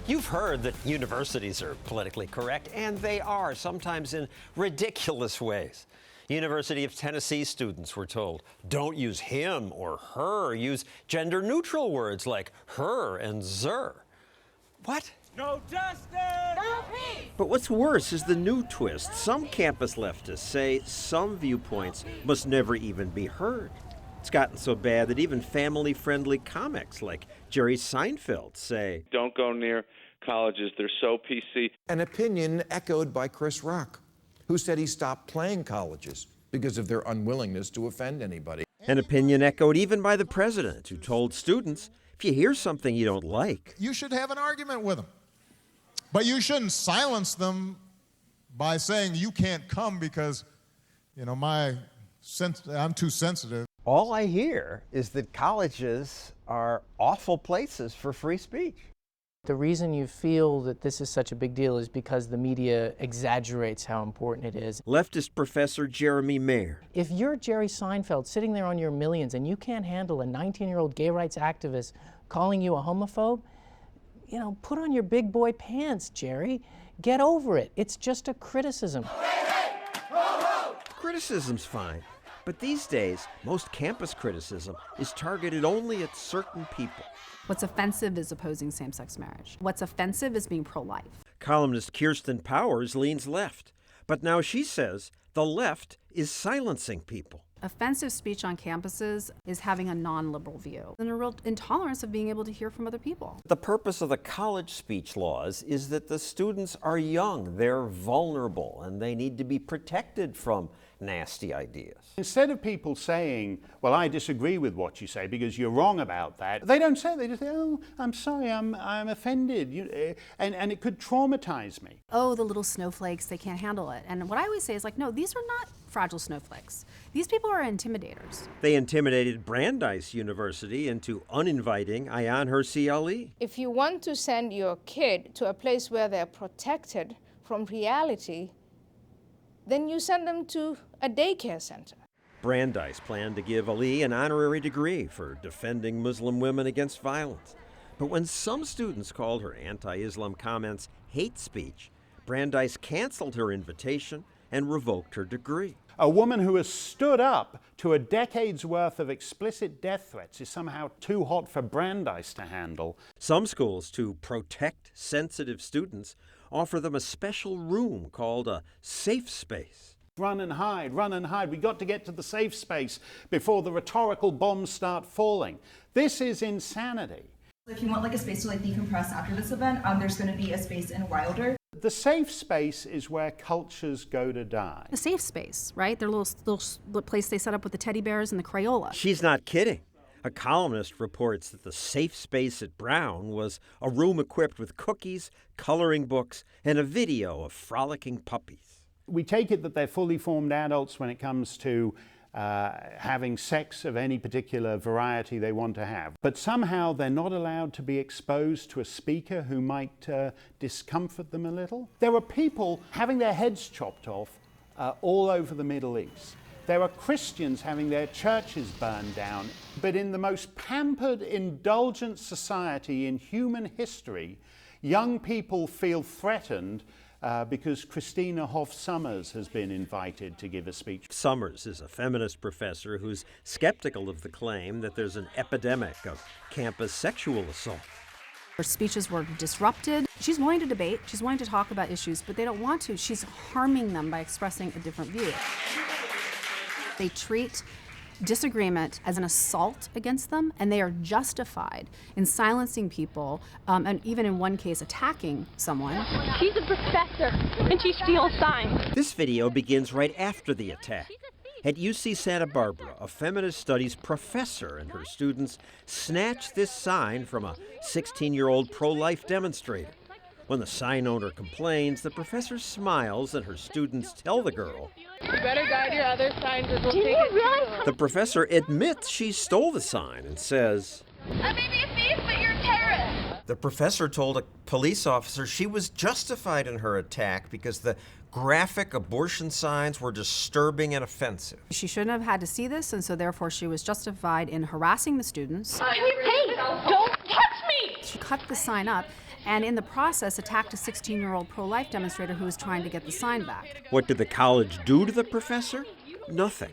You've heard that universities are politically correct, and they are, sometimes in ridiculous ways. University of Tennessee students were told, don't use him or her, use gender-neutral words like her and zer. What? No justice! No peace! But what's worse is the new twist. Some campus leftists say some viewpoints must never even be heard. It's gotten so bad that even family-friendly comics like Jerry Seinfeld say, don't go near colleges, they're so PC. An opinion echoed by Chris Rock, who said he stopped playing colleges because of their unwillingness to offend anybody. An opinion echoed even by the president, who told students, if you hear something you don't like, you should have an argument with them. But you shouldn't silence them by saying you can't come because, I'm too sensitive. All I hear is that colleges are awful places for free speech. The reason you feel that this is such a big deal is because the media exaggerates how important it is. Leftist professor Jeremy Mayer. If you're Jerry Seinfeld sitting there on your millions and you can't handle a 19-year-old gay rights activist calling you a homophobe, put on your big boy pants, Jerry. Get over it. It's just a criticism. Criticism's fine. But these days, most campus criticism is targeted only at certain people. What's offensive is opposing same-sex marriage. What's offensive is being pro-life. Columnist Kirsten Powers leans left. But now she says the left is silencing people. Offensive speech on campuses is having a non-liberal view and a real intolerance of being able to hear from other people. The purpose of the college speech laws is that the students are young, they're vulnerable, and they need to be protected from nasty ideas. Instead of people saying, well, I disagree with what you say because you're wrong about that, they don't say it. They just say, oh, I'm sorry, I'm offended. And it could traumatize me. Oh, the little snowflakes, they can't handle it. And what I always say is like, no, these are not fragile snowflakes. These people are intimidators. They intimidated Brandeis University into uninviting Ayaan Hirsi Ali. If you want to send your kid to a place where they're protected from reality, then you send them to a daycare center. Brandeis planned to give Ali an honorary degree for defending Muslim women against violence. But when some students called her anti-Islam comments hate speech, Brandeis canceled her invitation and revoked her degree. A woman who has stood up to a decade's worth of explicit death threats is somehow too hot for Brandeis to handle. Some schools, to protect sensitive students, offer them a special room called a safe space. Run and hide, run and hide. We've got to get to the safe space before the rhetorical bombs start falling. This is insanity. If you want a space to decompress after this event, there's going to be a space in Wilder. The safe space is where cultures go to die. A safe space, right? Their little place they set up with the teddy bears and the Crayola. She's not kidding. A columnist reports that the safe space at Brown was a room equipped with cookies, coloring books, and a video of frolicking puppies. We take it that they're fully formed adults when it comes to having sex of any particular variety they want to have. But somehow they're not allowed to be exposed to a speaker who might discomfort them a little. There are people having their heads chopped off all over the Middle East. There are Christians having their churches burned down. But in the most pampered, indulgent society in human history, young people feel threatened because Christina Hoff Sommers has been invited to give a speech. Sommers is a feminist professor who's skeptical of the claim that there's an epidemic of campus sexual assault. Her speeches were disrupted. She's willing to debate, she's willing to talk about issues, but they don't want to. She's harming them by expressing a different view. They treat disagreement as an assault against them, and they are justified in silencing people, and even in one case attacking someone. She's a professor, and she steals signs. This video begins right after the attack. At UC Santa Barbara, a feminist studies professor and her students snatched this sign from a 16-year-old pro-life demonstrator. When the sign owner complains, the professor smiles and her students tell the girl, "You better guide your other signs or we'll take it really?" The professor admits she stole the sign and says, "I may be a thief, but you're a terrorist." The professor told a police officer she was justified in her attack because the graphic abortion signs were disturbing and offensive. She shouldn't have had to see this, and so therefore she was justified in harassing the students. Hey, don't touch me! She cut the sign up and in the process attacked a 16-year-old pro-life demonstrator who was trying to get the sign back. What did the college do to the professor? Nothing.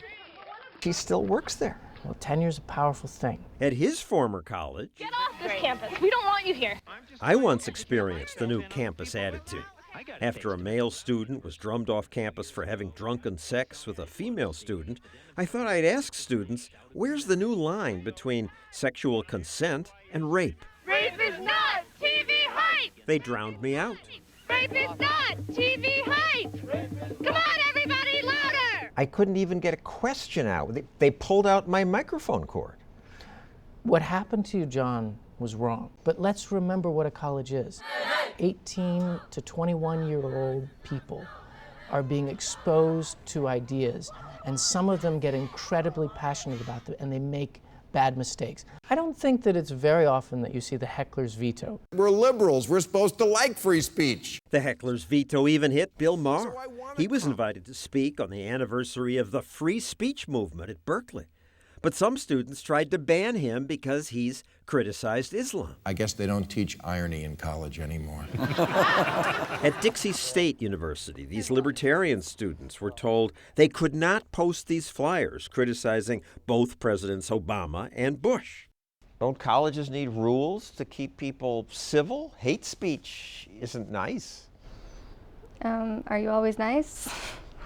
She still works there. Well, tenure's a powerful thing. At his former college, Get off this campus. We don't want you here. I once experienced the new campus attitude. After a male student was drummed off campus for having drunken sex with a female student, I thought I'd ask students, where's the new line between sexual consent and rape? Rape is not TV hype. They drowned me out. Rape is not TV hype. Come on, everybody, louder. I couldn't even get a question out. They pulled out my microphone cord. What happened to you, John, was wrong. But let's remember what a college is. 18 to 21-year-old people are being exposed to ideas, and some of them get incredibly passionate about them, and they make bad mistakes. I don't think that it's very often that you see the heckler's veto. We're liberals. We're supposed to like free speech. The heckler's veto even hit Bill Maher. He was invited to speak on the anniversary of the free speech movement at Berkeley. But some students tried to ban him because he's criticized Islam. I guess they don't teach irony in college anymore. At Dixie State University, these libertarian students were told they could not post these flyers criticizing both Presidents Obama and Bush. Don't colleges need rules to keep people civil? Hate speech isn't nice. Are you always nice?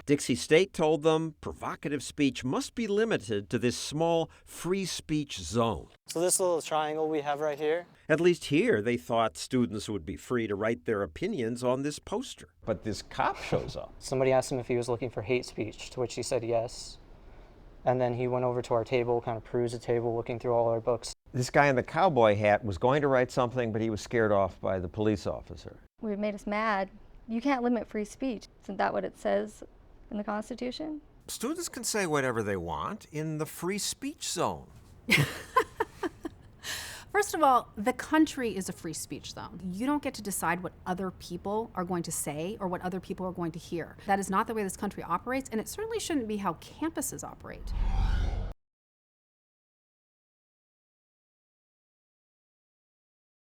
Dixie State told them provocative speech must be limited to this small free speech zone. So this little triangle we have right here? At least here, they thought students would be free to write their opinions on this poster. But this cop shows up. Somebody asked him if he was looking for hate speech, to which he said yes. And then he went over to our table, kind of perused the table, looking through all our books. This guy in the cowboy hat was going to write something, but he was scared off by the police officer. It made us mad. You can't limit free speech. Isn't that what it says in the Constitution? Students can say whatever they want in the free speech zone. First of all, the country is a free speech zone. You don't get to decide what other people are going to say or what other people are going to hear. That is not the way this country operates, and it certainly shouldn't be how campuses operate.